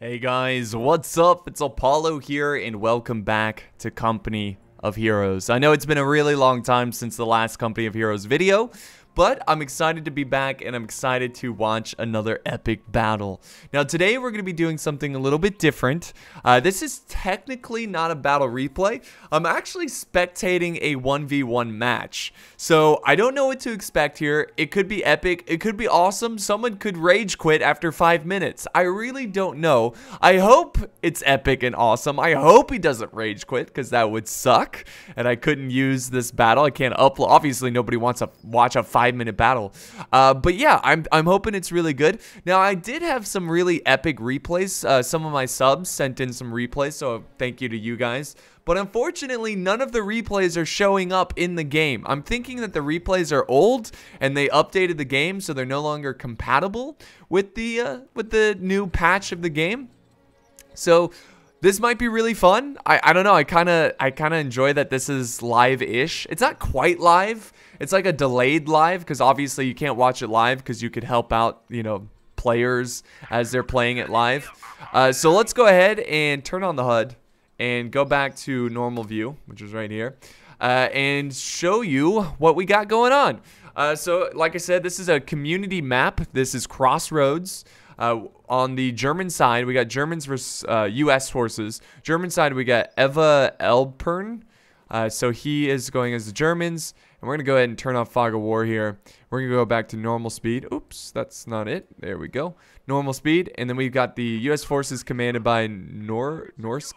Hey guys, what's up? It's Apollo here and welcome back to Company of Heroes. I know it's been a really long time since the last Company of Heroes video, but I'm excited to be back and I'm excited to watch another epic battle. Now today we're going to be doing something a little bit different. This is technically not a battle replay. I'm actually spectating a 1v1 match. So I don't know what to expect here. It could be epic. It could be awesome. Someone could rage quit after 5 minutes. I really don't know. I hope it's epic and awesome. I hope he doesn't rage quit because that would suck. And I couldn't use this battle. I can't upload. Obviously nobody wants to watch a 5-minute battle. But yeah, I'm hoping it's really good. Now I did have some really epic replays. Some of my subs sent in some replays, so thank you to you guys. But unfortunately, none of the replays are showing up in the game. I'm thinking that the replays are old and they updated the game, so they're no longer compatible with the new patch of the game. So this might be really fun. I don't know. I kind of enjoy that this is live-ish. It's not quite live. It's like a delayed live because obviously you can't watch it live because you could help out, you know, players as they're playing it live. So let's go ahead and turn on the HUD and go back to normal view, which is right here, and show you what we got going on. So like I said, this is a community map. This is Crossroads. On the German side, we got Germans versus U.S. forces. German side, we got Eva Elpern. So he is going as the Germans. And we're going to go ahead and turn off Fog of War here. We're going to go back to normal speed. Oops, that's not it. There we go. Normal speed. And then we've got the U.S. forces commanded by Norsk.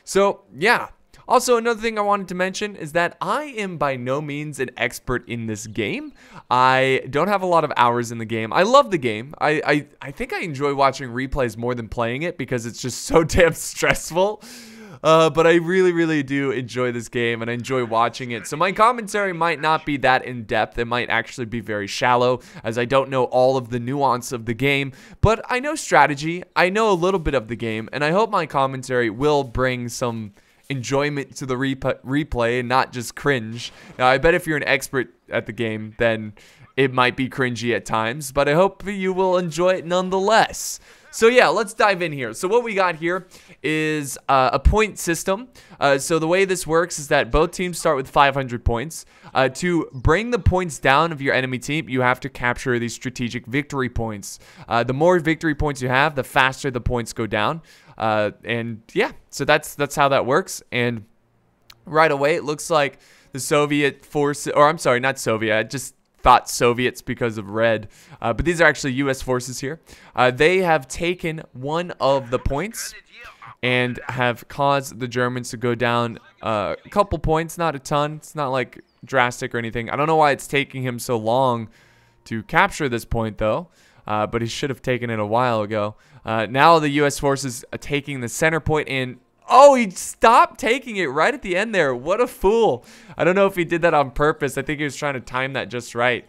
So, yeah. Also, another thing I wanted to mention is that I am by no means an expert in this game. I don't have a lot of hours in the game. I love the game. I think I enjoy watching replays more than playing it because it's just so damn stressful. But I really do enjoy this game and I enjoy watching it. So my commentary might not be that in-depth. It might actually be very shallow as I don't know all of the nuance of the game. But I know strategy. I know a little bit of the game. And I hope my commentary will bring some enjoyment to the replay and not just cringe. Now, I bet if you're an expert at the game, then it might be cringy at times. But I hope you will enjoy it nonetheless. So yeah, let's dive in here. So what we got here is a point system. So the way this works is that both teams start with 500 points. To bring the points down of your enemy team, you have to capture these strategic victory points. The more victory points you have, the faster the points go down. And yeah, so that's how that works. And right away, it looks like the Soviet forces, or I'm sorry, not Soviet, I just thought Soviets because of red, but these are actually U.S. forces here. They have taken one of the points and have caused the Germans to go down a couple points, not a ton. It's not like drastic or anything. I don't know why it's taking him so long to capture this point though, but he should have taken it a while ago. Now the U.S. forces are taking the center point and oh, he stopped taking it right at the end there. What a fool. I don't know if he did that on purpose. I think he was trying to time that just right.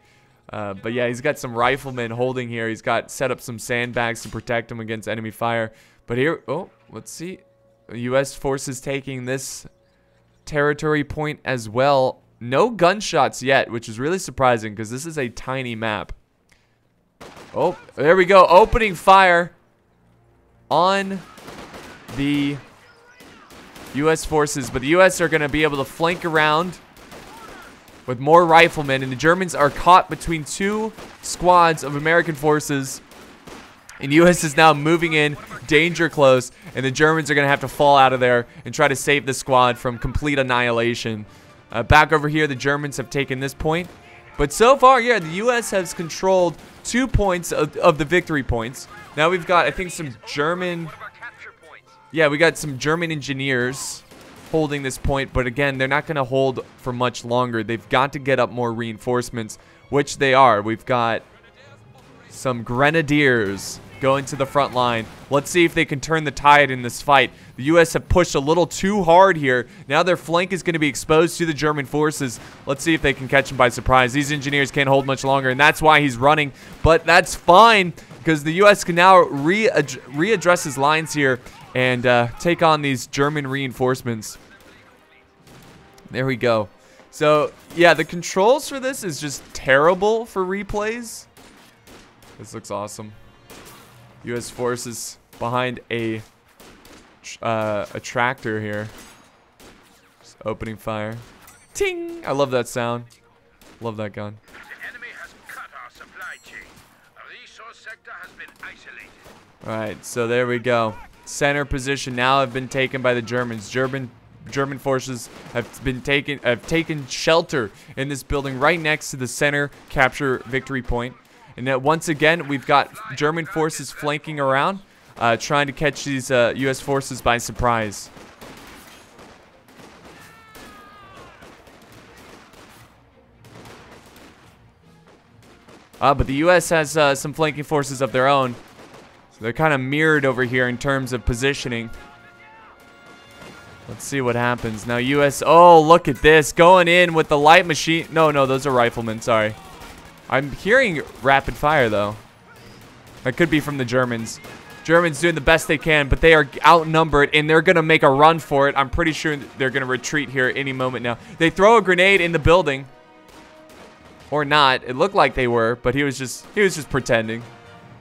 But yeah, he's got some riflemen holding here. He's got set up some sandbags to protect him against enemy fire. But here, oh, let's see. U.S. forces taking this territory point as well. No gunshots yet, which is really surprising because this is a tiny map. Oh, there we go. Opening fire on the U.S. forces, but the U.S. are going to be able to flank around with more riflemen, and the Germans are caught between two squads of American forces, and U.S. is now moving in, danger close, and the Germans are going to have to fall out of there and try to save the squad from complete annihilation. Back over here, the Germans have taken this point, but so far, yeah, the U.S. has controlled 2 points of the victory points. Now we've got, I think, some German... Yeah, we got some German engineers holding this point, but again, they're not going to hold for much longer. They've got to get up more reinforcements, which they are. We've got some grenadiers going to the front line. Let's see if they can turn the tide in this fight. The U.S. have pushed a little too hard here. Now their flank is going to be exposed to the German forces. Let's see if they can catch them by surprise. These engineers can't hold much longer, and that's why he's running, but that's fine because the U.S. can now readdress his lines here and take on these German reinforcements. There we go. So, yeah, the controls for this is just terrible for replays. This looks awesome. U.S. forces behind a tractor here. Just opening fire. Ting! I love that sound. Love that gun. The enemy has cut our supply chain. A resource sector has been isolated. Alright, so there we go. Center position now have been taken by the Germans. German forces have taken shelter in this building right next to the center capture victory point. And now once again, we've got German forces flanking around, trying to catch these U.S. forces by surprise. But the U.S. has some flanking forces of their own. So they're kind of mirrored over here in terms of positioning. Let's see what happens. Now U.S. Oh, look at this. Going in with the light machine. No, those are riflemen. Sorry. I'm hearing rapid fire, though. That could be from the Germans. Germans doing the best they can, but they are outnumbered, and they're going to make a run for it. I'm pretty sure they're going to retreat here any moment now. They throw a grenade in the building. Or not. It looked like they were, but he was just pretending.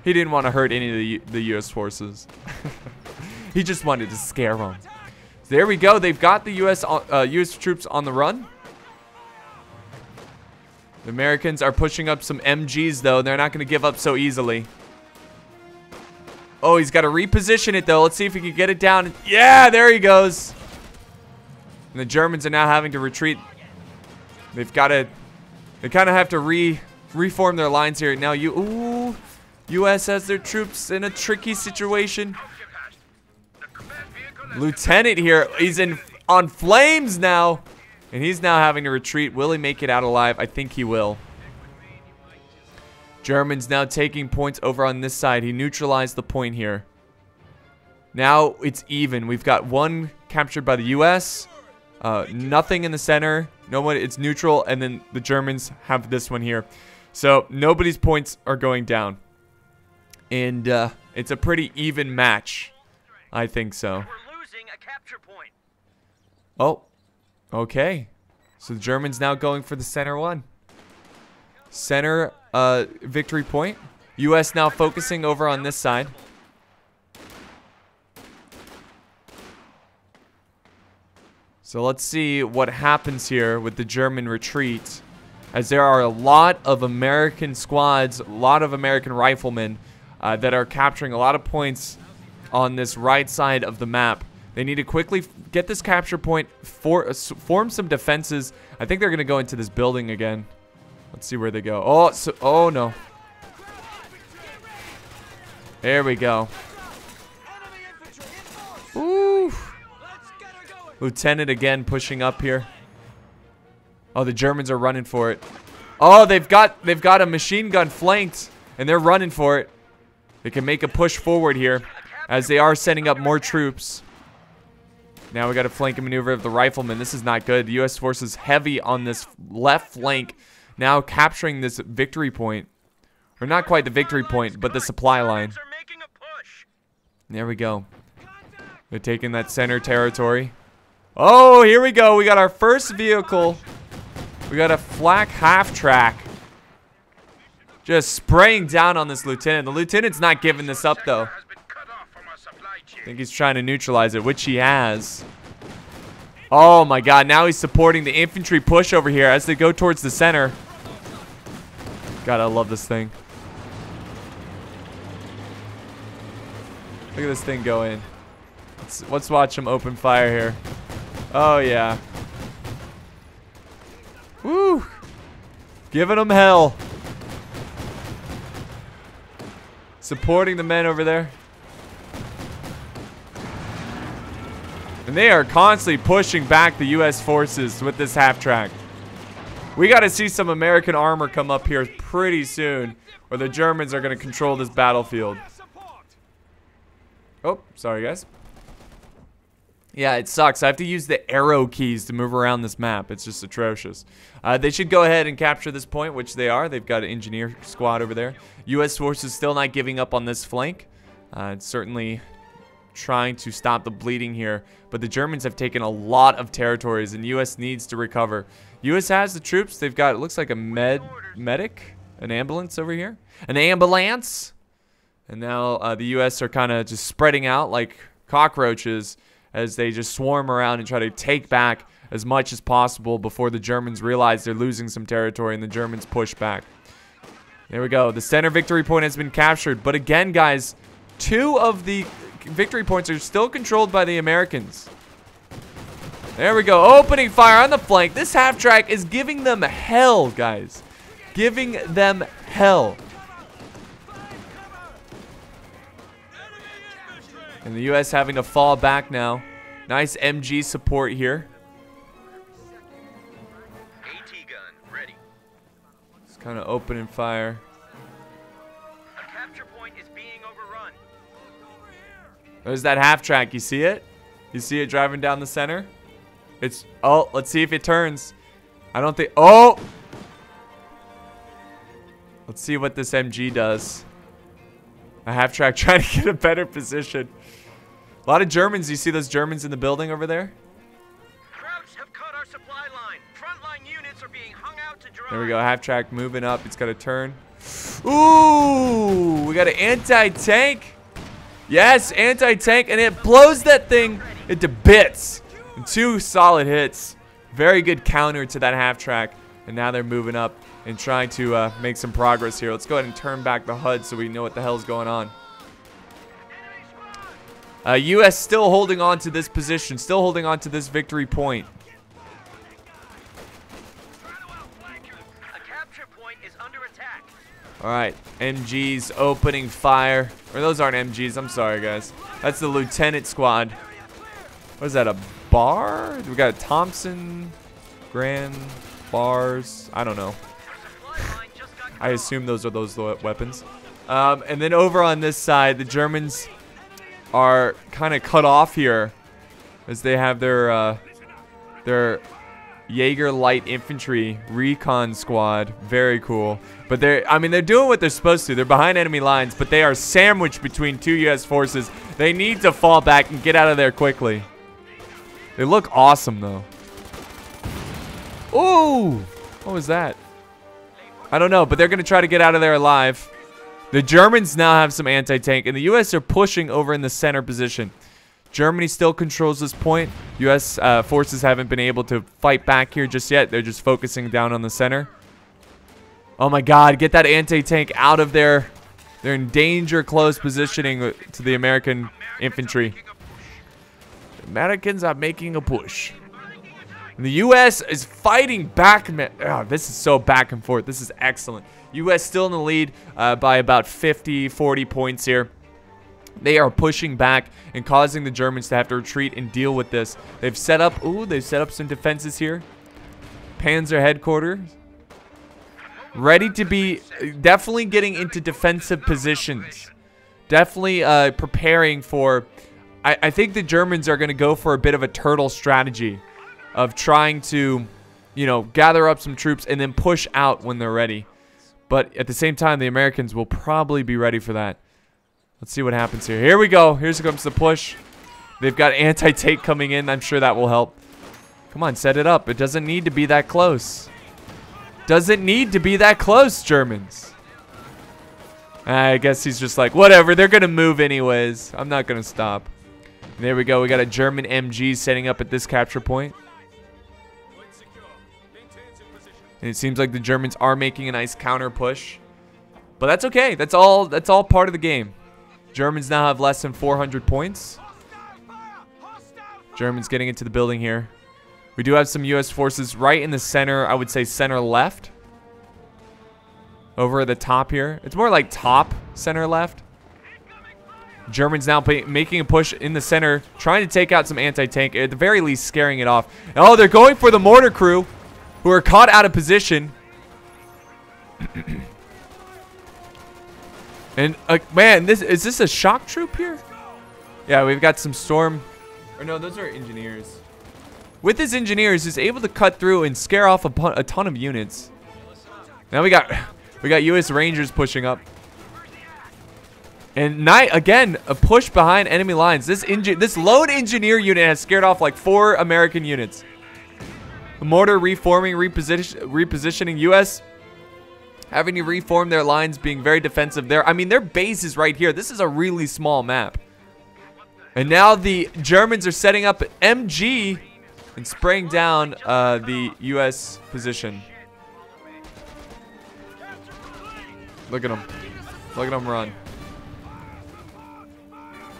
He didn't want to hurt any of the U.S. forces. He just wanted to scare them. So there we go. They've got the U.S. troops on the run. The Americans are pushing up some MGs, though. They're not going to give up so easily. Oh, he's got to reposition it, though. Let's see if he can get it down. Yeah, there he goes. And the Germans are now having to retreat. They've got to... They kind of have to reform their lines here. Now, U.S. has their troops in a tricky situation. Lieutenant here, he's on flames now. And he's now having to retreat. Will he make it out alive? I think he will. Germans now taking points over on this side. He neutralized the point here. Now it's even. We've got one captured by the U.S., nothing in the center. No one. It's neutral, and then the Germans have this one here. So nobody's points are going down, and it's a pretty even match. I think so. We're losing a capture point. Oh, okay. So the Germans now going for the center one. Center victory point. U.S. now focusing over on this side. So let's see what happens here with the German retreat, as there are a lot of American squads, a lot of American riflemen that are capturing a lot of points on this right side of the map. They need to quickly get this capture point, form some defenses. I think they're going to go into this building again. Let's see where they go. Oh no. There we go. Ooh. Lieutenant again pushing up here. Oh, the Germans are running for it. Oh, they've got a machine gun flanked, and they're running for it. They can make a push forward here, as they are sending up more troops. Now we got a flanking maneuver of the riflemen. This is not good. The U.S. forces heavy on this left flank, now capturing this victory point. Or not quite the victory point, but the supply line. There we go. They're taking that center territory. Oh, here we go. We got our first vehicle. We got a flak half-track. Just spraying down on this lieutenant. The lieutenant's not giving this up, though. I think he's trying to neutralize it, which he has. Oh, my God. Now he's supporting the infantry push over here as they go towards the center. God, I love this thing. Look at this thing go in. Let's watch him open fire here. Oh, yeah. Woo! Giving them hell. Supporting the men over there. And they are constantly pushing back the U.S. forces with this half-track. We got to see some American armor come up here pretty soon, or the Germans are going to control this battlefield. Oh, sorry, guys. Yeah, it sucks. I have to use the arrow keys to move around this map. It's just atrocious. They should go ahead and capture this point, which they are. They've got an engineer squad over there. U.S. forces still not giving up on this flank. It's certainly trying to stop the bleeding here. But the Germans have taken a lot of territories, and U.S. needs to recover. U.S. has the troops. They've got, it looks like a medic, an ambulance over here. An ambulance. And now the U.S. are kind of just spreading out like cockroaches as they just swarm around and try to take back as much as possible before the Germans realize they're losing some territory and the Germans push back. There we go. The center victory point has been captured. But again, guys, 2 of the victory points are still controlled by the Americans. There we go. Opening fire on the flank. This half-track is giving them hell, guys. Giving them hell. And the U.S. having to fall back now. Nice MG support here. AT gun ready. It's kind of opening fire. A capture point is being overrun. There's that half-track. You see it? You see it driving down the center? It's... Oh, let's see if it turns. I don't think... Oh! Let's see what this MG does. A half-track trying to get a better position. A lot of Germans. You see those Germans in the building over there? Krauts have cut our supply line. Frontline units are being hung out to dry. There we go. Half-track moving up. It's got to turn. Ooh! We got an anti-tank. Yes, anti-tank. And it blows that thing into bits. And 2 solid hits. Very good counter to that half-track. And now they're moving up and trying to make some progress here. Let's go ahead and turn back the HUD so we know what the hell's going on. U.S. still holding on to this position. Still holding on to this victory point. A capture point is under attack. Alright, MG's opening fire. Or those aren't MGs, I'm sorry guys. That's the lieutenant squad. What is that, a bar? We got a Thompson, Grand, bars, I don't know. I assume those are those weapons. And then over on this side, the Germans are kind of cut off here as they have their Jaeger light infantry recon squad. Very cool. But they're doing what they're supposed to. They're behind enemy lines, but they are sandwiched between 2 U.S. forces. They need to fall back and get out of there quickly. They look awesome though. Ooh! What was that? I don't know, but they're going to try to get out of there alive. The Germans now have some anti-tank, and the U.S. are pushing over in the center position. Germany still controls this point. U.S. Forces haven't been able to fight back here just yet. They're just focusing down on the center. Oh my god, get that anti-tank out of there. They're in danger close positioning to the American infantry. The Americans are making a push. And the U.S. is fighting back. Oh, this is so back and forth. This is excellent. U.S. still in the lead by about 50, 40 points here. They are pushing back and causing the Germans to have to retreat and deal with this. They've set up, they've set up some defenses here. Panzer headquarters. Ready to be definitely getting into defensive positions. Definitely preparing for, I think the Germans are going to go for a bit of a turtle strategy of trying to, gather up some troops and then push out when they're ready. But at the same time, the Americans will probably be ready for that. Let's see what happens here. Here we go. Here comes the push. They've got anti-tank coming in. I'm sure that will help. Come on, set it up. It doesn't need to be that close. Doesn't need to be that close, Germans. I guess he's just like, whatever. They're going to move anyways. I'm not going to stop. There we go. We got a German MG setting up at this capture point. And it seems like the Germans are making a nice counter push. But that's okay. That's all part of the game. Germans now have less than 400 points. Germans getting into the building here. We do have some U.S. forces right in the center. I would say center left. Over at the top here. It's more like top center left. Germans now making a push in the center. Trying to take out some anti-tank. At the very least scaring it off. Oh, they're going for the mortar crew. Who are caught out of position. And man, is this a shock troop here? Yeah, we've got some storm. Or no, those are engineers. With his engineers, he's able to cut through and scare off a ton of units. Now we got U.S. Rangers pushing up. And again, a push behind enemy lines. This lone engineer unit has scared off like 4 American units. The mortar reforming, repositioning. U.S. having to reform their lines, being very defensive there. I mean, their base is right here. This is a really small map. And now the Germans are setting up MG and spraying down the U.S. position. Look at them. Look at them run.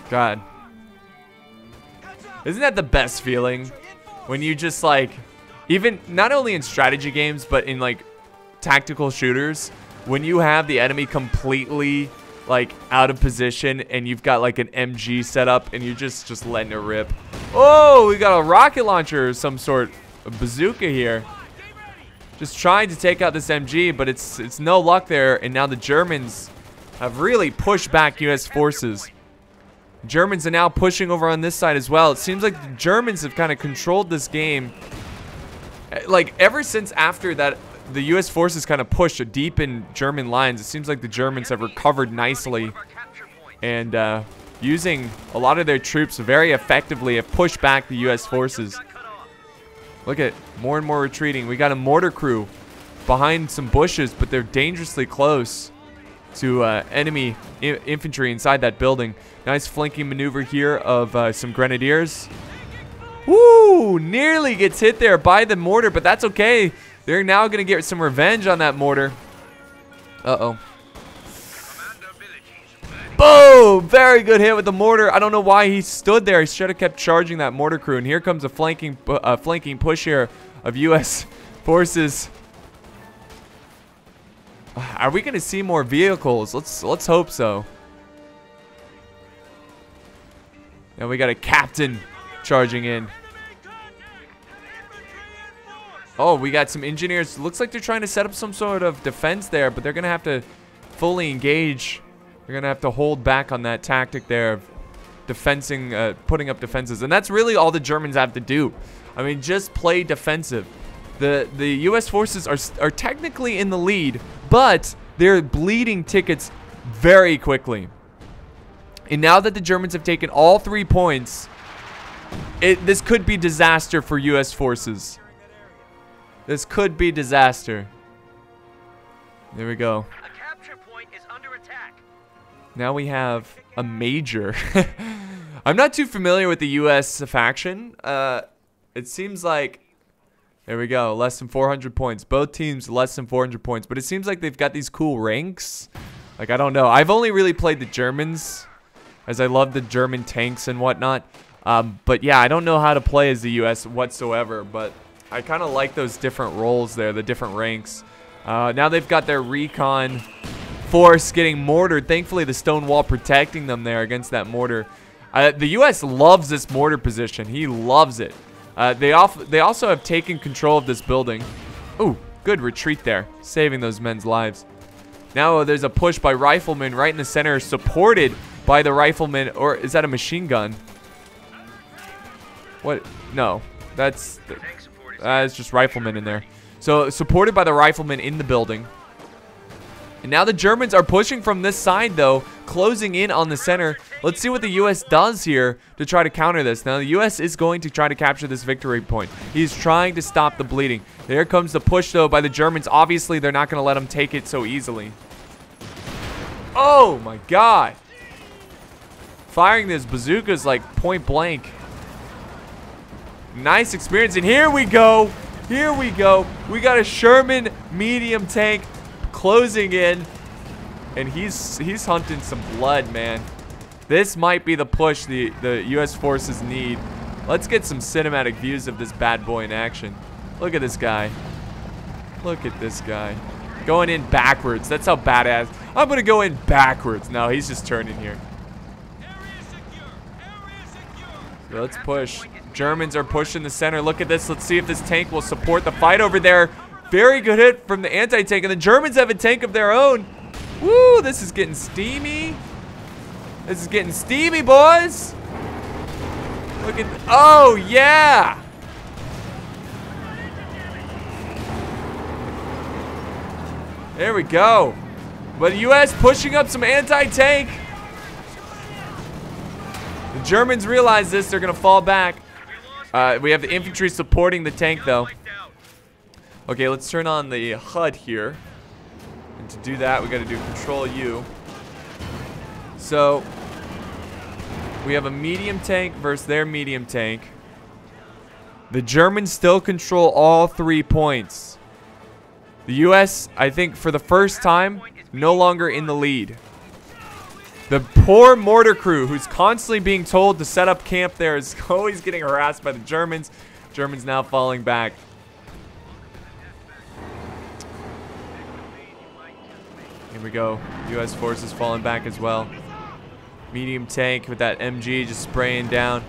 God. Isn't that the best feeling? When you just like, even not only in strategy games, but in like tactical shooters, when you have the enemy completely like out of position and you've got like an MG set up and you're just letting it rip. Oh, we got a rocket launcher or some sort of bazooka here. Just trying to take out this MG, but it's no luck there. And now the Germans have really pushed back US forces. Germans are now pushing over on this side as well. It seems like the Germans have kind of controlled this game. Like ever since after that, the US forces kind of pushed deep in German lines. It seems like the Germans have recovered nicely and using a lot of their troops very effectively have pushed back the US forces. Look at more and more retreating. We got a mortar crew behind some bushes, but they're dangerously close to enemy infantry inside that building. Nice flanking maneuver here of some grenadiers. Woo! Nearly gets hit there by the mortar, but that's okay. They're now going to get some revenge on that mortar. Uh-oh. Boom! Very good hit with the mortar. I don't know why he stood there. He should have kept charging that mortar crew. And here comes a flanking push here of U.S. forces. Are we going to see more vehicles? Let's hope so. Now we got a captain charging in. Oh, we got some engineers. Looks like they're trying to set up some sort of defense there, but they're going to have to fully engage. They're going to have to hold back on that tactic there of defensing, putting up defenses. And that's really all the Germans have to do. I mean, just play defensive. The U.S. forces are technically in the lead, but they're bleeding tickets very quickly. And now that the Germans have taken all 3 points, this could be disaster for U.S. forces. This could be disaster. There we go. A capture point is under attack. Now we have a major. I'm not too familiar with the U.S. faction. It seems like, there we go, less than 400 points. Both teams less than 400 points, but it seems like they've got these cool ranks. Like, I don't know. I've only really played the Germans, as I love the German tanks and whatnot. But yeah, I don't know how to play as the U.S. whatsoever, but I kind of like those different roles there, the different ranks. Now they've got their recon force getting mortared. Thankfully, the stone wall protecting them there against that mortar. The U.S. loves this mortar position. He loves it. They also have taken control of this building. Ooh, good retreat there, saving those men's lives. Now there's a push by riflemen right in the center, supported by the riflemen. Or is that a machine gun? What? No, that's it's just riflemen in there. So supported by the riflemen in the building. And now the Germans are pushing from this side, though, closing in on the center. Let's see what the U.S. does here to try to counter this. Now, the U.S. is going to try to capture this victory point. He's trying to stop the bleeding. There comes the push, though, by the Germans. Obviously, they're not going to let them take it so easily. Oh, my God. Firing this bazookas like point blank. Nice experience. And here we go. Here we go. We got a Sherman medium tank closing in, and he's hunting some blood, man. This might be the push the U.S. forces need. Let's get some cinematic views of this bad boy in action. Look at this guy. Look at this guy. Going in backwards. That's how badass. I'm going to go in backwards. No, he's just turning here. So let's push. Germans are pushing the center. Look at this. Let's see if this tank will support the fight over there. Very good hit from the anti-tank, and the Germans have a tank of their own. Woo, this is getting steamy. This is getting steamy, boys. Look at, oh, yeah. There we go. But the U.S. pushing up some anti-tank. The Germans realize this. They're going to fall back. We have the infantry supporting the tank, though. Okay, let's turn on the HUD here and And to do that, we got to do Control U. So we have a medium tank versus their medium tank. The Germans still control all 3 points. The US, I think for the first time, no longer in the lead. The poor mortar crew, who's constantly being told to set up camp there, is always getting harassed by the Germans. Germans now falling back. Here we go. US forces falling back as well. Medium tank with that MG just spraying down.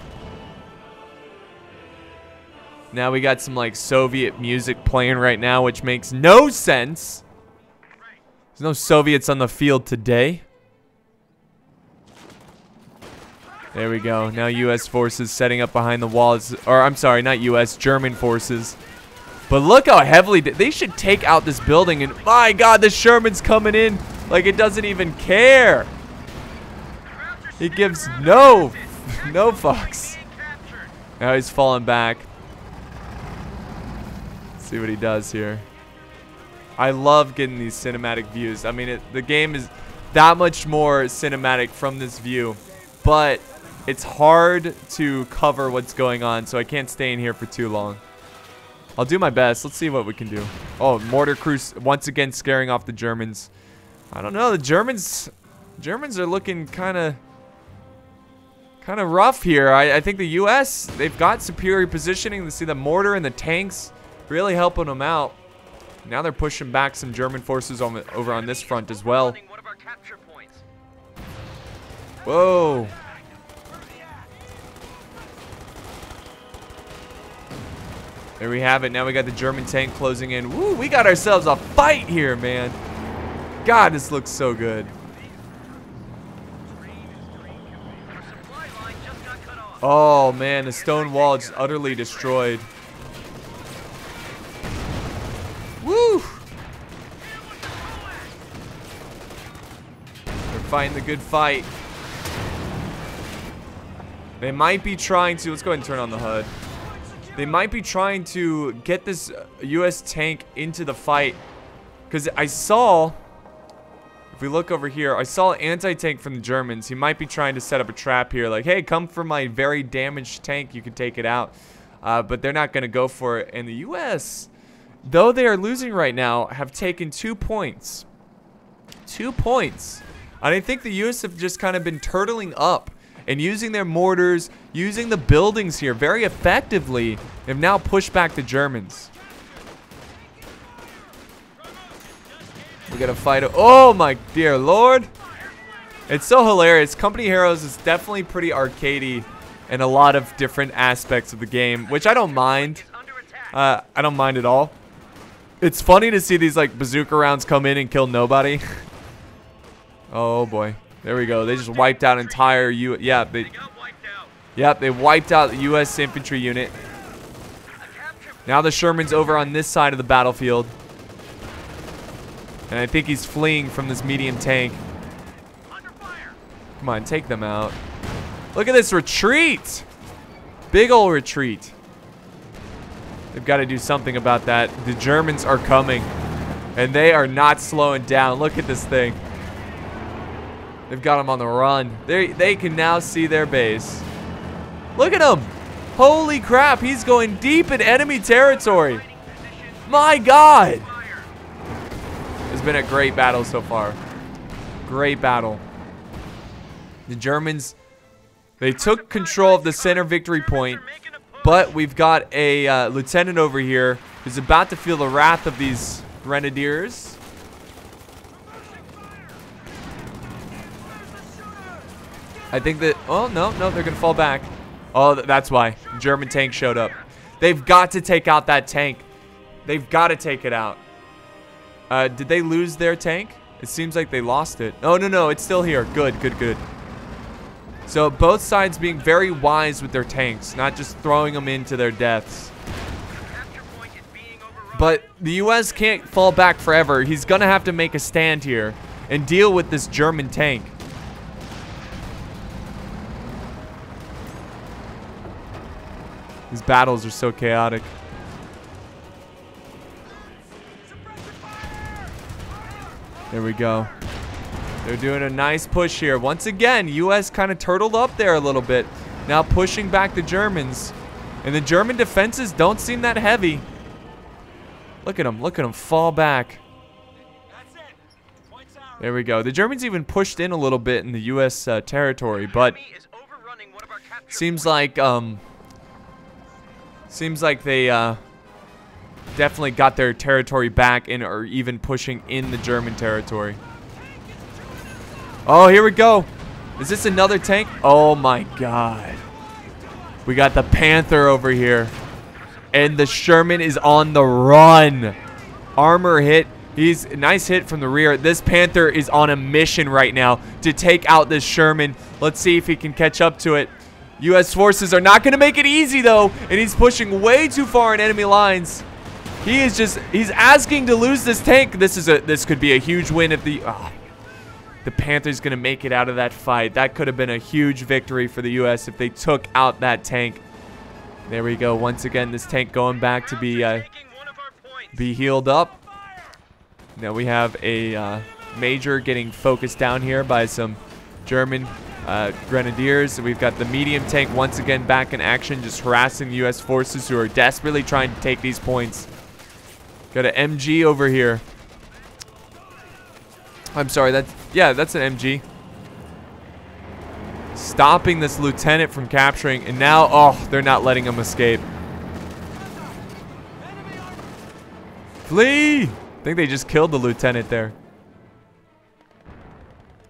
Now we got some like Soviet music playing right now, which makes no sense. There's no Soviets on the field today. There we go. Now US forces setting up behind the walls. Or I'm sorry, not US, German forces. But look how heavily they should take out this building. And my God, the Sherman's coming in like it doesn't even care. He gives no fucks. Now he's falling back. Let's see what he does here. I love getting these cinematic views. I mean, the game is that much more cinematic from this view. But it's hard to cover what's going on, so I can't stay in here for too long. I'll do my best. Let's see what we can do. Oh, mortar crew once again scaring off the Germans. I don't know. The Germans are looking kind of rough here. I think the U.S., they've got superior positioning. To see the mortar and the tanks really helping them out. Now they're pushing back some German forces over on this front as well. Whoa. There we have it. Now we got the German tank closing in. Woo, we got ourselves a fight here, man. God, this looks so good. Oh, man, the stone wall just utterly destroyed. Woo! They're fighting the good fight. They might be trying to... Let's go ahead and turn on the HUD. They might be trying to get this US tank into the fight. Because I saw... If we look over here, I saw an anti-tank from the Germans. He might be trying to set up a trap here. Like, hey, come for my very damaged tank. You can take it out. But they're not going to go for it. And the US, though they are losing right now, have taken 2 points. 2 points. And I think the US have just kind of been turtling up. And using their mortars, using the buildings here very effectively. They've now pushed back the Germans. We gotta fight it. Oh my dear lord. It's so hilarious. Company Heroes is definitely pretty arcadey in a lot of different aspects of the game, which I don't mind. I don't mind at all. It's funny to see these like bazooka rounds come in and kill nobody. Oh boy. There we go. They just wiped out entire they wiped out the US infantry unit. Now the Sherman's over on this side of the battlefield. And I think he's fleeing from this medium tank. Come on, take them out. Look at this retreat. Big ol' retreat. They've got to do something about that. The Germans are coming. And they are not slowing down. Look at this thing. They've got them on the run. They can now see their base. Look at him. Holy crap, he's going deep in enemy territory. My God. It's been a great battle so far. Great battle. The Germans, they took control of the center victory point, but we've got a lieutenant over here who's about to feel the wrath of these grenadiers. I think that, oh, no, they're going to fall back. Oh, that's why. German tank showed up. They've got to take out that tank. They've got to take it out. Did they lose their tank? It seems like they lost it. Oh, no, it's still here. Good, good, good. So both sides being very wise with their tanks, not just throwing them into their deaths. But the US can't fall back forever. He's going to have to make a stand here and deal with this German tank. These battles are so chaotic. There we go. They're doing a nice push here. Once again, U.S. kind of turtled up there a little bit. Now pushing back the Germans. And the German defenses don't seem that heavy. Look at them fall back. There we go. The Germans even pushed in a little bit in the U.S. territory, but seems like they definitely got their territory back and are even pushing in the German territory. Oh, here we go. Is this another tank? Oh my God. We got the Panther over here. And the Sherman is on the run. Armor hit. He's a nice hit from the rear. This Panther is on a mission right now to take out this Sherman. Let's see if he can catch up to it. U.S. forces are not going to make it easy though. And he's pushing way too far in enemy lines. He's asking to lose this tank. This could be a huge win if the Panther's going to make it out of that fight. That could have been a huge victory for the U.S. if they took out that tank. There we go. Once again, this tank going back to be healed up. Now we have a major getting focused down here by some German grenadiers. We've got the medium tank once again back in action, just harassing the U.S. forces who are desperately trying to take these points. Got an MG over here. I'm sorry, that's an MG. Stopping this lieutenant from capturing, and now, oh, they're not letting him escape. Flee! I think they just killed the lieutenant there.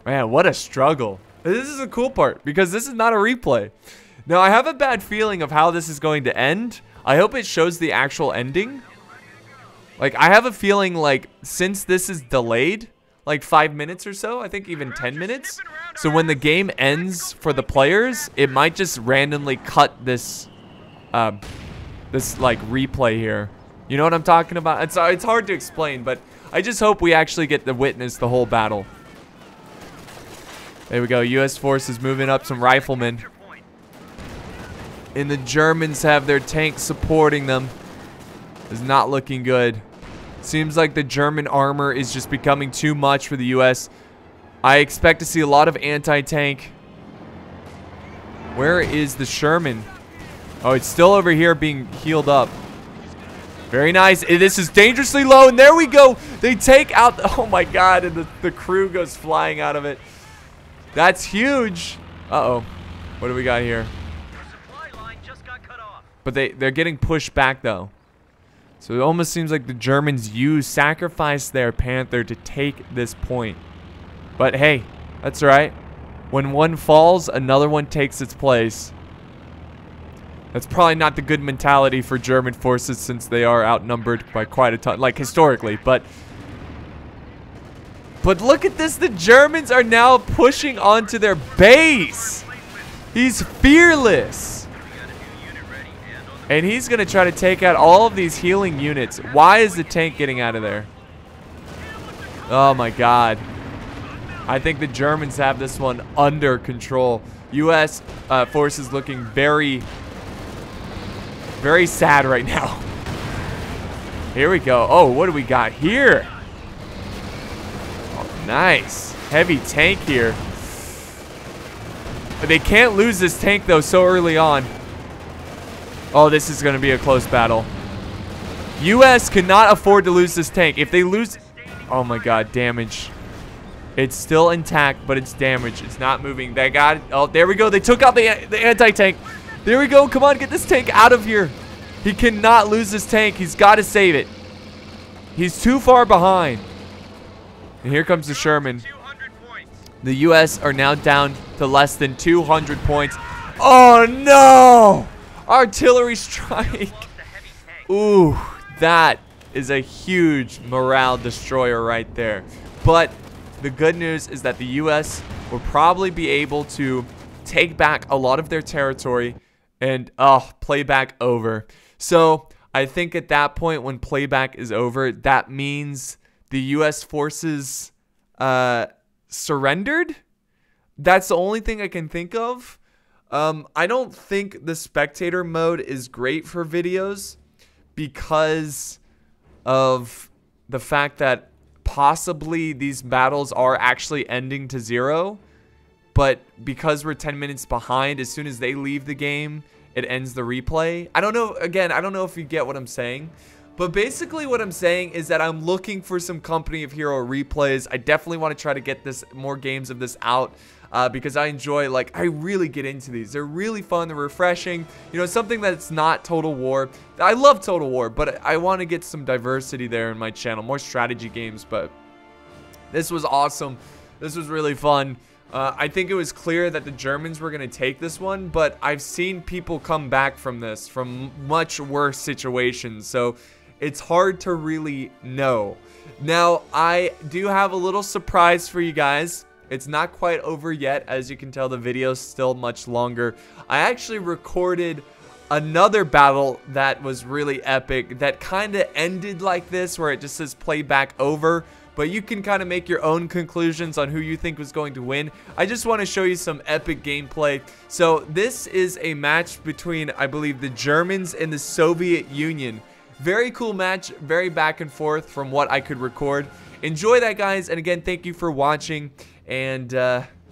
Man, what a struggle. This is a cool part, because this is not a replay. Now, I have a bad feeling of how this is going to end. I hope it shows the actual ending. Like, I have a feeling, like, since this is delayed, like 5 minutes or so, I think even 10 minutes. So when the game ends for the players, it might just randomly cut this, this like replay here. You know what I'm talking about? It's hard to explain, but I just hope we actually get to witness the whole battle. There we go. U.S. forces moving up some riflemen. And the Germans have their tanks supporting them. It's not looking good. Seems like the German armor is just becoming too much for the U.S. I expect to see a lot of anti-tank. Where is the Sherman? Oh, it's still over here being healed up. Very nice. This is dangerously low, and there we go. They take out, oh my God, and the crew goes flying out of it. That's huge. Uh-oh. What do we got here? But they're getting pushed back, though. So it almost seems like the Germans sacrificed their Panther to take this point. But hey, that's right. When one falls, another one takes its place. That's probably not the good mentality for German forces since they are outnumbered by quite a ton, like historically. But look at this. The Germans are now pushing onto their base. He's fearless. And he's going to try to take out all of these healing units. Why is the tank getting out of there? Oh my God. I think the Germans have this one under control. U.S. forces looking very, very sad right now. Here we go. Oh, what do we got here? Oh, nice. Heavy tank here. But they can't lose this tank, though, so early on. Oh, this is going to be a close battle. U.S. cannot afford to lose this tank. If they lose... Oh, my God. Damage. It's still intact, but it's damaged. It's not moving. They got it. Oh, there we go. They took out the anti-tank. There we go. Come on. Get this tank out of here. He cannot lose this tank. He's got to save it. He's too far behind. And here comes the Sherman. The U.S. are now down to less than 200 points. Oh, no! Artillery strike. Ooh, that is a huge morale destroyer right there. But the good news is that the U.S. will probably be able to take back a lot of their territory and, playback over. So I think at that point when playback is over, that means the U.S. forces surrendered. That's the only thing I can think of. I don't think the spectator mode is great for videos because of the fact that possibly these battles are actually ending to 0. But because we're 10 minutes behind, as soon as they leave the game, it ends the replay. I don't know. Again, I don't know if you get what I'm saying. But basically what I'm saying is that I'm looking for some Company of Hero replays. I definitely want to try to get more games of this out. Because I enjoy, like, I really get into these. They're really fun, they're refreshing. You know, something that's not Total War. I love Total War, but I want to get some diversity there in my channel. More strategy games, but this was awesome. This was really fun. I think it was clear that the Germans were going to take this one, but I've seen people come back from this, from much worse situations. So it's hard to really know. Now, I do have a little surprise for you guys. It's not quite over yet. As you can tell, the video's still much longer. I actually recorded another battle that was really epic that kind of ended like this, where it just says playback over. But you can kind of make your own conclusions on who you think was going to win. I just want to show you some epic gameplay. So this is a match between, I believe, the Germans and the Soviet Union. Very cool match, very back and forth from what I could record. Enjoy that, guys. And again, thank you for watching. And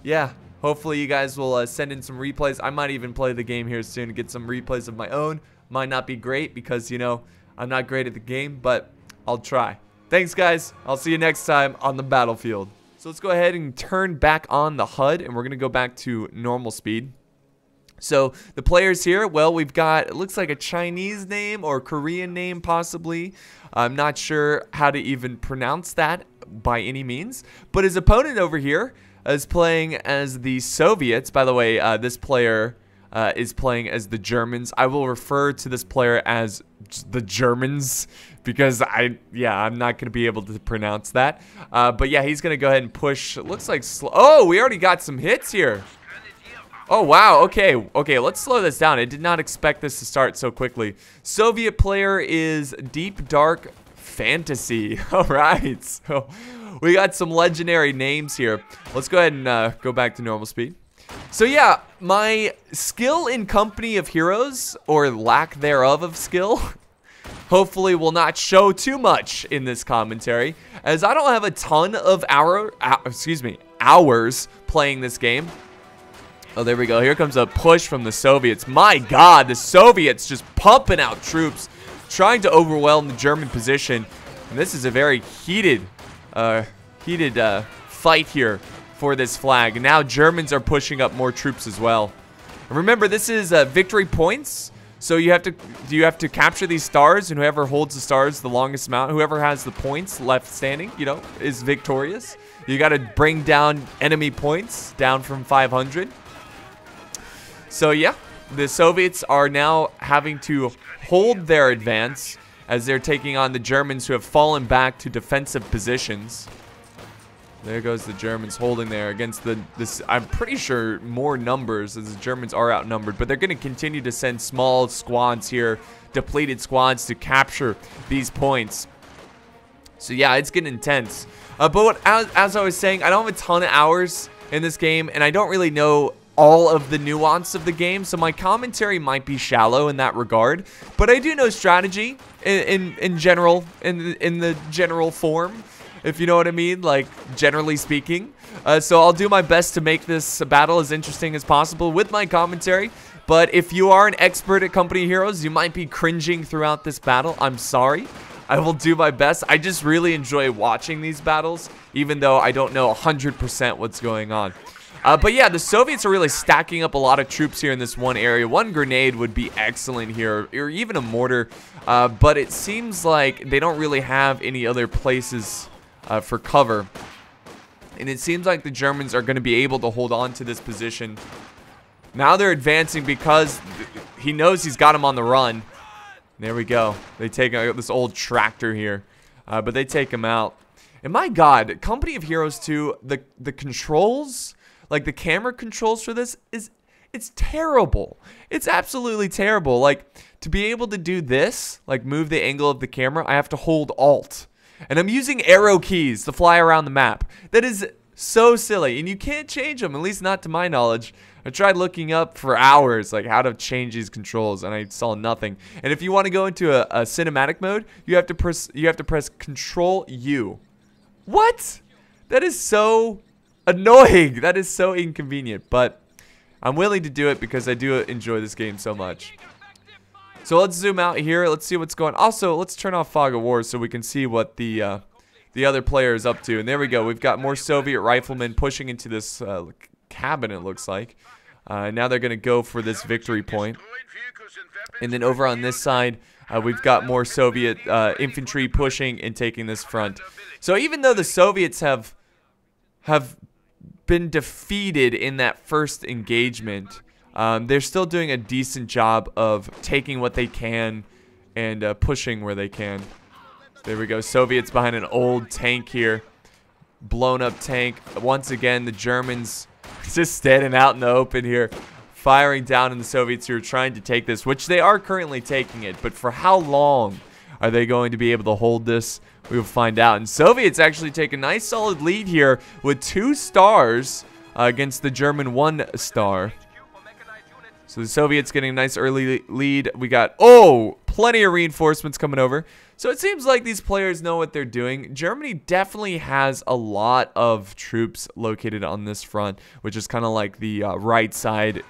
yeah, hopefully you guys will send in some replays. I might even play the game here soon to get some replays of my own. Might not be great because, you know, I'm not great at the game, but I'll try. Thanks, guys. I'll see you next time on the battlefield. So let's go ahead and turn back on the HUD, and we're going to go back to normal speed. So the players here, well, we've got, it looks like a Chinese name or Korean name possibly. I'm not sure how to even pronounce that by any means. But his opponent over here is playing as the Soviets. By the way, this player is playing as the Germans. I will refer to this player as the Germans because I'm not going to be able to pronounce that. But yeah, he's going to go ahead and push. It looks like oh, we already got some hits here. Oh, wow. Okay, let's slow this down. I did not expect this to start so quickly. Soviet player is Deep Dark Fantasy. All right. So we got some legendary names here. Let's go ahead and go back to normal speed. So yeah, my skill in Company of Heroes, or lack thereof of skill, hopefully will not show too much in this commentary, as I don't have a ton of hours playing this game. Oh, there we go. Here comes a push from the Soviets. My God, the Soviets just pumping out troops, trying to overwhelm the German position. And this is a very heated fight here for this flag. Now Germans are pushing up more troops as well. And remember, this is victory points. So you have to capture these stars, and whoever holds the stars the longest amount, whoever has the points left standing, you know, is victorious. You got to bring down enemy points down from 500. So yeah, the Soviets are now having to hold their advance as they're taking on the Germans, who have fallen back to defensive positions. There goes the Germans holding there against this, I'm pretty sure, more numbers, as the Germans are outnumbered. But they're going to continue to send small squads here, depleted squads, to capture these points. So yeah, it's getting intense. But as I was saying, I don't have a ton of hours in this game, and I don't really know all of the nuance of the game, so my commentary might be shallow in that regard. But I do know strategy in general, in the general form, if you know what I mean, like generally speaking. So I'll do my best to make this battle as interesting as possible with my commentary. But if you are an expert at Company of Heroes, you might be cringing throughout this battle. I'm sorry. I will do my best. I just really enjoy watching these battles, even though I don't know 100% what's going on. But yeah, the Soviets are really stacking up a lot of troops here in this one area. One grenade would be excellent here, or even a mortar. But it seems like they don't really have any other places for cover. And it seems like the Germans are going to be able to hold on to this position. Now they're advancing because he knows he's got him on the run. There we go. They take this old tractor here. But they take him out. And my God, Company of Heroes 2, the controls, like the camera controls for this, it's terrible. It's absolutely terrible. Like, to be able to do this, like move the angle of the camera, I have to hold Alt. And I'm using arrow keys to fly around the map. That is so silly. And you can't change them, at least not to my knowledge. I tried looking up for hours, like how to change these controls, and I saw nothing. And if you want to go into a cinematic mode, you have to press Control U. What? That is so annoying. That is so inconvenient. But I'm willing to do it because I do enjoy this game so much. So let's zoom out here. Let's see what's going on. Also, let's turn off Fog of War so we can see what the other player is up to. And there we go. We've got more Soviet riflemen pushing into this cabin, it looks like. Now they're going to go for this victory point. And then over on this side, we've got more Soviet infantry pushing and taking this front. So even though the Soviets have been defeated in that first engagement, they're still doing a decent job of taking what they can and pushing where they can. There we go. Soviets behind an old tank here. Blown up tank. Once again, the Germans just standing out in the open here, firing down on the Soviets who are trying to take this, which they are currently taking it. But for how long are they going to be able to hold this? We will find out. And Soviets actually take a nice solid lead here with 2 stars against the German 1 star. So the Soviets getting a nice early lead. We got, oh, plenty of reinforcements coming over. So it seems like these players know what they're doing. Germany definitely has a lot of troops located on this front, which is kind of like the right side,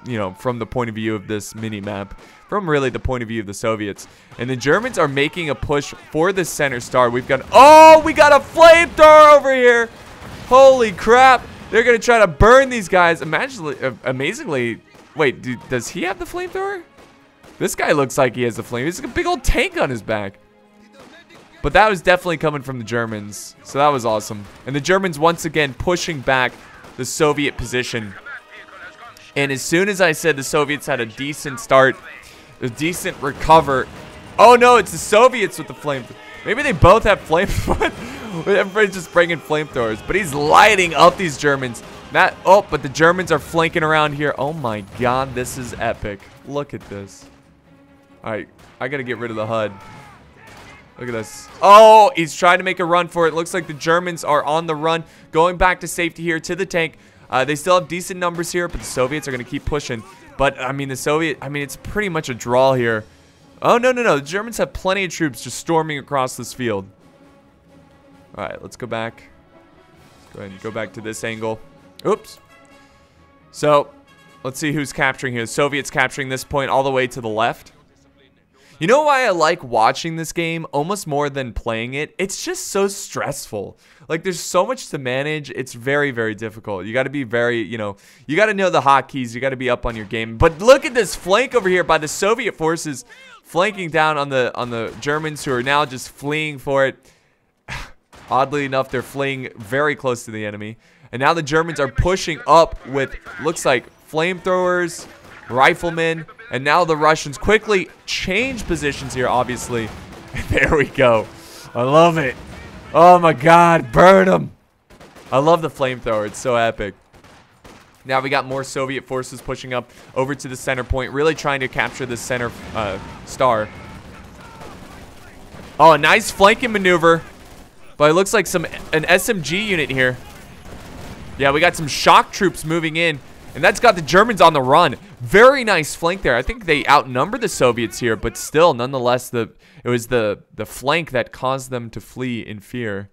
you know, from the point of view of this mini-map, from really the point of view of the Soviets. And the Germans are making a push for the center star. We've got, oh, we got a flamethrower over here. Holy crap. They're going to try to burn these guys. Amazingly, wait, does he have the flamethrower? This guy looks like he has the flame. He's got a big old tank on his back. But that was definitely coming from the Germans. So that was awesome. And the Germans once again pushing back the Soviet position. And as soon as I said the Soviets had a decent start, a decent recover. Oh no, it's the Soviets with the flame. Maybe they both have flamethrowers. Everybody's just bringing flamethrowers. But he's lighting up these Germans. Oh, but the Germans are flanking around here. Oh my god, this is epic. Look at this. Alright, I gotta get rid of the HUD. Look at this. Oh, he's trying to make a run for it. Looks like the Germans are on the run, going back to safety here to the tank. They still have decent numbers here, but the Soviets are going to keep pushing. But, I mean, it's pretty much a draw here. Oh, no. The Germans have plenty of troops just storming across this field. All right, let's go back. Let's go ahead and go back to this angle. Oops. So, let's see who's capturing here. The Soviets capturing this point all the way to the left. You know why I like watching this game almost more than playing it? It's just so stressful. Like, there's so much to manage. It's very, very difficult. You got to be very, you got to know the hotkeys. You got to be up on your game. But look at this flank over here by the Soviet forces flanking down on the Germans who are now just fleeing for it. Oddly enough, they're fleeing very close to the enemy. And now the Germans are pushing up with, looks like, flamethrowers, riflemen. And now the Russians quickly change positions here, obviously. And there we go. I love it. Oh my god, burn them. I love the flamethrower. It's so epic. Now we got more Soviet forces pushing up over to the center point, really trying to capture the center star. Oh, a nice flanking maneuver. But it looks like an SMG unit here. Yeah, we got some shock troops moving in. And that's got the Germans on the run. Very nice flank there. I think they outnumber the Soviets here, but still, nonetheless, it was the flank that caused them to flee in fear.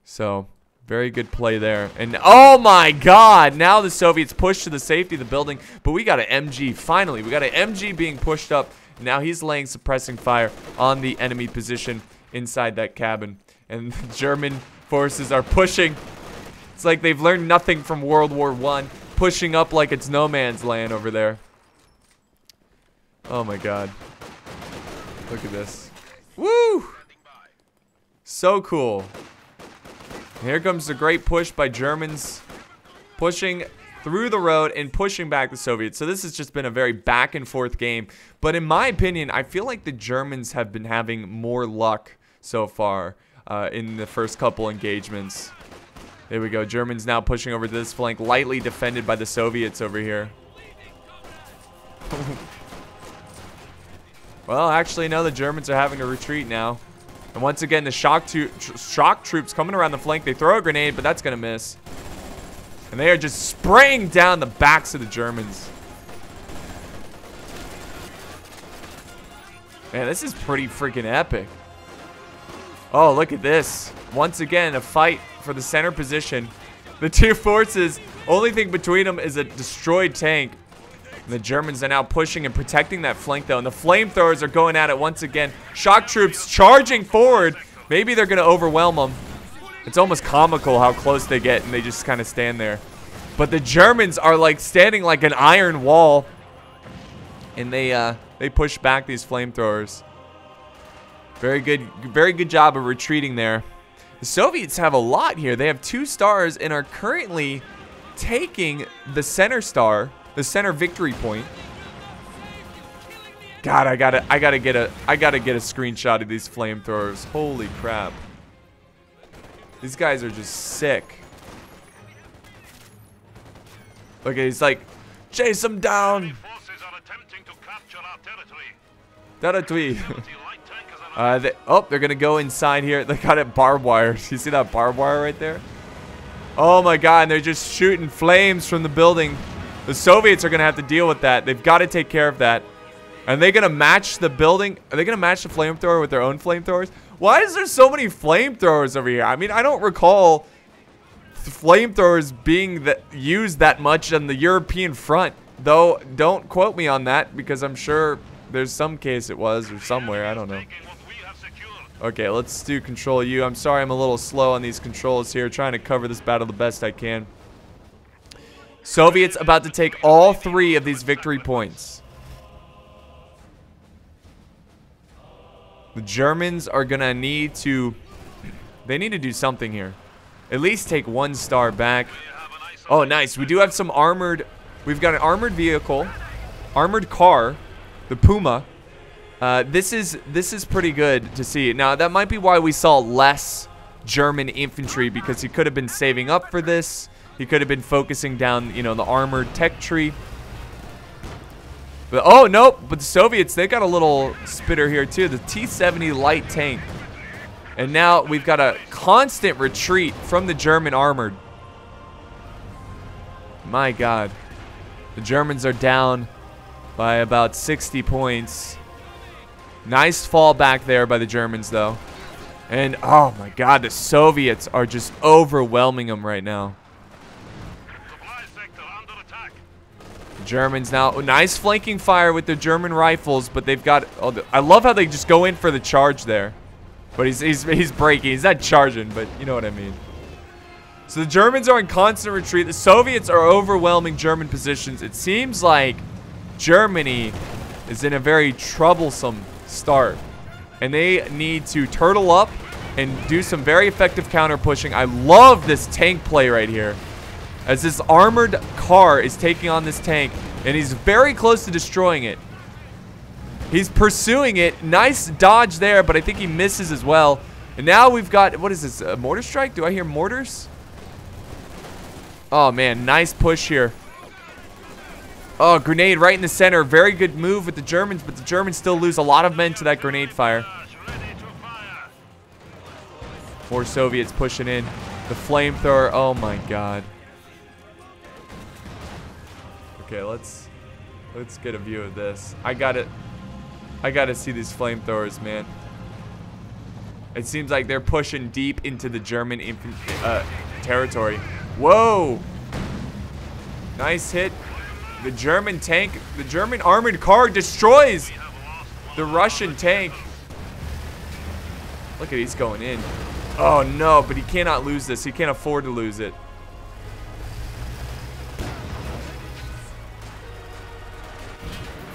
So, very good play there. And oh my god, now the Soviets push to the safety of the building, but we got an MG. Finally, we got an MG being pushed up. Now he's laying suppressing fire on the enemy position inside that cabin. And the German forces are pushing. It's like they've learned nothing from World War I. Pushing up like it's no man's land over there. Oh my god. Look at this. Woo! So cool. Here comes the great push by Germans. Pushing through the road and pushing back the Soviets. So this has just been a very back and forth game. But in my opinion, I feel like the Germans have been having more luck so far in the first couple engagements. There we go. Germans now pushing over to this flank, lightly defended by the Soviets over here. Well, actually, no, the Germans are having to retreat now. And once again, the shock troops coming around the flank. They throw a grenade, but that's going to miss. And they are just spraying down the backs of the Germans. Man, this is pretty freaking epic. Oh, look at this. once again, a fight for the center position. The two forces, only thing between them is a destroyed tank. And the Germans are now pushing and protecting that flank, though. And the flamethrowers are going at it once again. Shock troops charging forward. Maybe they're going to overwhelm them. It's almost comical how close they get, and they just kind of stand there. But the Germans are like standing like an iron wall. And they push back these flamethrowers. Very good job of retreating there. The Soviets have a lot here. They have 2 stars and are currently taking the center star, the center victory point. God, I gotta get a screenshot of these flamethrowers. Holy crap. These guys are just sick. Look at, he's like, chase them down. Territory. They're gonna go inside here. They got it barbed wire. You see that barbed wire right there? Oh my god, and they're just shooting flames from the building. The Soviets are gonna have to deal with that. They've got to take care of that. Are they gonna match the building? Are they gonna match the flamethrower with their own flamethrowers? Why is there so many flamethrowers over here? I mean, I don't recall flamethrowers being used that much on the European front. Though, don't quote me on that, because I'm sure there's some case it was, or somewhere, I don't know. Okay, let's do Control U. I'm sorry I'm a little slow on these controls here, trying to cover this battle the best I can. Soviets about to take all 3 of these victory points. The Germans are gonna need to... They need to do something here. At least take 1 star back. Oh, nice. We do have some armored... We've got an armored vehicle. Armored car. The Puma. This is pretty good to see. Now, that might be why we saw less German infantry, because he could have been saving up for this. He could have been focusing down, you know, the armored tech tree. But, oh, nope. But the Soviets, they got a little spitter here, too. The T-70 light tank. And now we've got a constant retreat from the German armored. My God. The Germans are down by about 60 points. Nice fall back there by the Germans, though. And, oh my God, the Soviets are just overwhelming them right now. The Germans now, nice flanking fire with the German rifles, but they've got, I love how they just go in for the charge there. But he's breaking. He's not charging, but you know what I mean. So the Germans are in constant retreat. The Soviets are overwhelming German positions. It seems like Germany is in a very troublesome start. And they need to turtle up and do some very effective counter pushing. I love this tank play right here. As this armored car is taking on this tank. And he's very close to destroying it. He's pursuing it. Nice dodge there, but I think he misses as well. And now we've got, what is this, a mortar strike? Do I hear mortars? Oh, man, nice push here. Oh, grenade right in the center. Very good move with the Germans, but the Germans still lose a lot of men to that grenade fire. More Soviets pushing in. The flamethrower, oh my God. Okay, let's get a view of this. I gotta see these flamethrowers, man. It seems like they're pushing deep into the German territory. Whoa! Nice hit. The German tank, the German armored car destroys the Russian tank. Look at he's going in. Oh no, but he cannot lose this. He can't afford to lose it.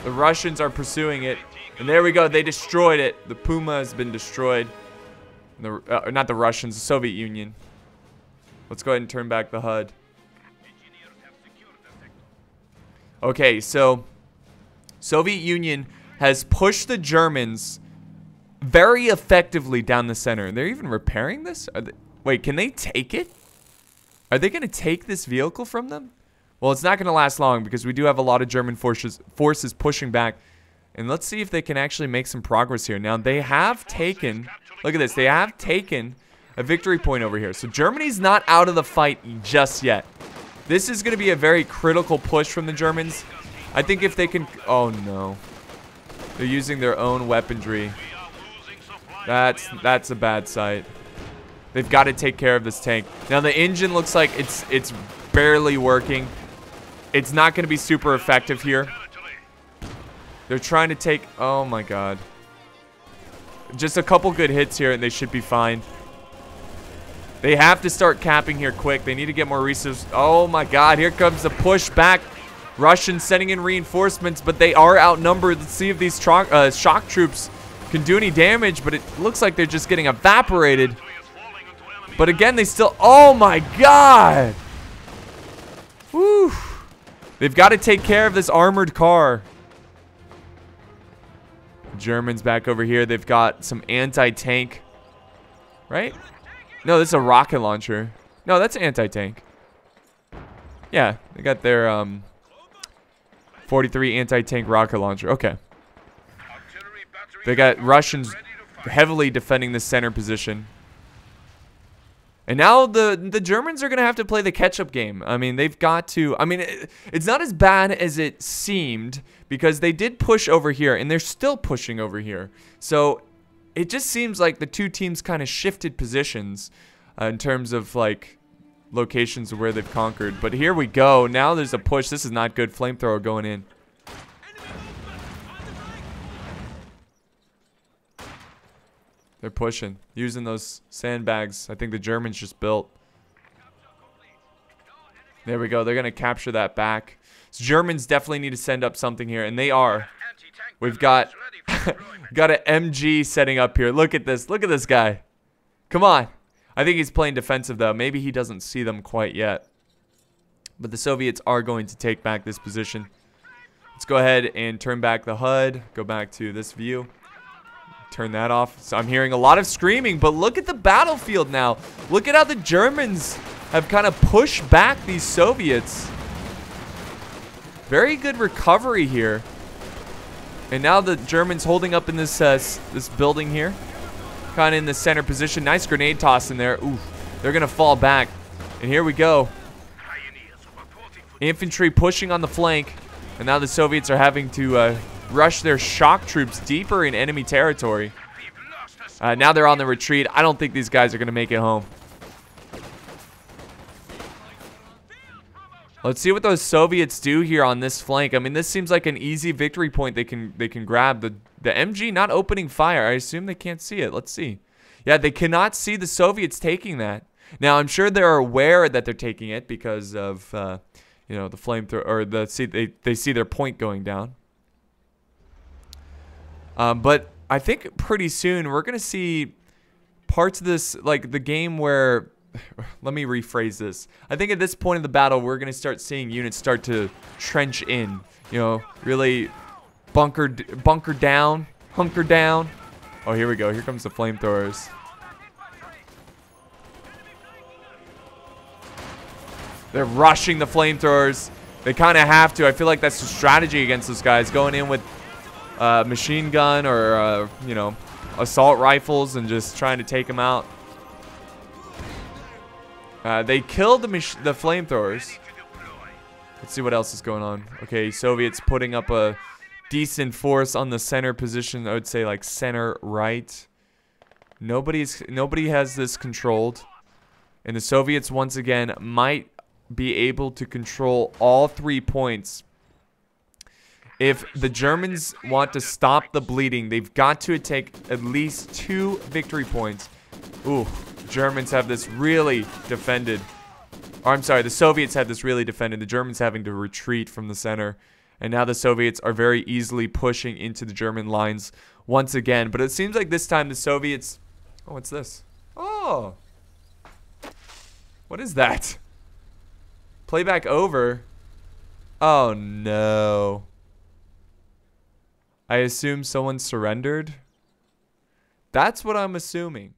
The Russians are pursuing it. And there we go. They destroyed it. The Puma has been destroyed. Not the Russians, the Soviet Union. Let's go ahead and turn back the HUD. Okay, so Soviet Union has pushed the Germans very effectively down the center. They're even repairing this? Wait, can they take it? Are they going to take this vehicle from them? Well, it's not going to last long because we do have a lot of German forces pushing back. And let's see if they can actually make some progress here. Now, they have taken, look at this, they have taken a victory point over here. So Germany's not out of the fight just yet. This is going to be a very critical push from the Germans. I think if they can, oh no. They're using their own weaponry. That's a bad sight. They've got to take care of this tank. Now the engine looks like it's barely working. It's not going to be super effective here. They're trying to take... Oh my god. Just a couple good hits here and they should be fine. They have to start capping here quick. They need to get more resources. Oh my god, here comes the push back. Russians sending in reinforcements, but they are outnumbered. Let's see if these shock troops can do any damage, but it looks like they're just getting evaporated. But again, they still... Oh my god! Woo! They've got to take care of this armored car. Germans back over here. They've got some anti-tank. Right? No, this is a rocket launcher. No, that's anti-tank. Yeah, they got their 43 anti-tank rocket launcher. Okay. They got Russians heavily defending the center position. And now the Germans are going to have to play the catch-up game. I mean, they've got to... I mean, it's not as bad as it seemed because they did push over here, and they're still pushing over here. So it just seems like the two teams kind of shifted positions in terms of, like, locations where they've conquered. But here we go. Now there's a push. This is not good. Flamethrower going in. They're pushing, using those sandbags. I think the Germans just built. There we go. They're going to capture that back. So Germans definitely need to send up something here, and they are. We've got got an MG setting up here. Look at this. Look at this guy. Come on. I think he's playing defensive, though. Maybe he doesn't see them quite yet. But the Soviets are going to take back this position. Let's go ahead and turn back the HUD. Go back to this view. Turn that off. So I'm hearing a lot of screaming, but look at the battlefield now. Look at how the Germans have kind of pushed back these Soviets. Very good recovery here. And now the Germans holding up in this this building here. Kind of in the center position. Nice grenade toss in there. Ooh, they're going to fall back. And here we go. Infantry pushing on the flank. And now the Soviets are having to... rush their shock troops deeper in enemy territory. Now they're on the retreat. I don't think these guys are going to make it home. Let's see what those Soviets do here on this flank. I mean, this seems like an easy victory point they can grab. The MG not opening fire. I assume they can't see it. Let's see. Yeah, they cannot see the Soviets taking that. Now, I'm sure they're aware that they're taking it because of, you know, the flamethrower, or they see their point going down. But I think pretty soon we're going to see parts of this, like the game where, let me rephrase this. I think at this point in the battle, we're going to start seeing units start to trench in, you know, really bunker down, hunker down. Oh, here we go. Here comes the flamethrowers. They're rushing the flamethrowers. They kind of have to. I feel like that's the strategy against those guys, going in with machine gun or you know, assault rifles and just trying to take them out. They killed the flamethrowers. Let's see what else is going on. Okay, Soviets putting up a decent force on the center position. I would say like center right. Nobody has this controlled, and the Soviets once again might be able to control all 3 points. If the Germans want to stop the bleeding, they've got to take at least 2 victory points. Ooh, Germans have this really defended. Or I'm sorry, the Soviets have this really defended. The Germans having to retreat from the center. And now the Soviets are very easily pushing into the German lines once again. But it seems like this time the Soviets... Oh, what's this? Oh. What is that? Playback over. Oh, no. I assume someone surrendered. That's what I'm assuming.